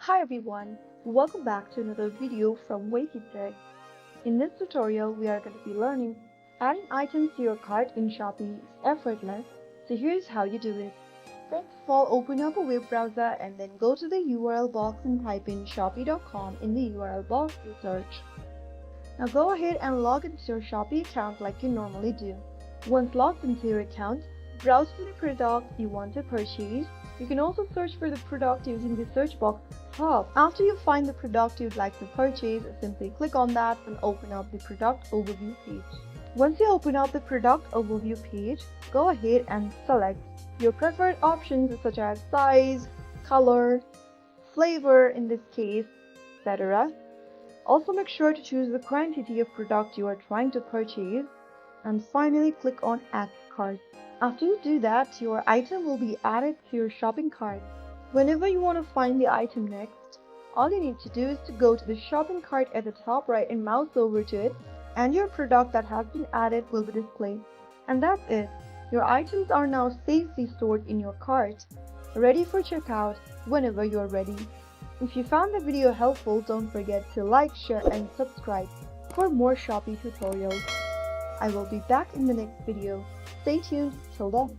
Hi everyone, welcome back to another video from Wake&Tech. In this tutorial, we are going to be learning adding items to your cart in Shopee is effortless, so here's how you do it. First of all, open up a web browser and then go to the URL box and type in shopee.com in the URL box to search. Now go ahead and log into your Shopee account like you normally do. Once logged into your account, browse for the product you want to purchase. You can also search for the product using the search box at the top. After you find the product you'd like to purchase, simply click on that and open up the product overview page. Once you open up the product overview page, go ahead and select your preferred options such as size, color, flavor in this case, etc. Also make sure to choose the quantity of product you are trying to purchase, and finally click on Add to Cart. After you do that, your item will be added to your shopping cart. Whenever you want to find the item next, all you need to do is to go to the shopping cart at the top right and mouse over to it, and your product that has been added will be displayed. And that's it. Your items are now safely stored in your cart, ready for checkout whenever you are ready. If you found the video helpful, don't forget to like, share, and subscribe for more Shopee tutorials. I will be back in the next video. Stay tuned till then.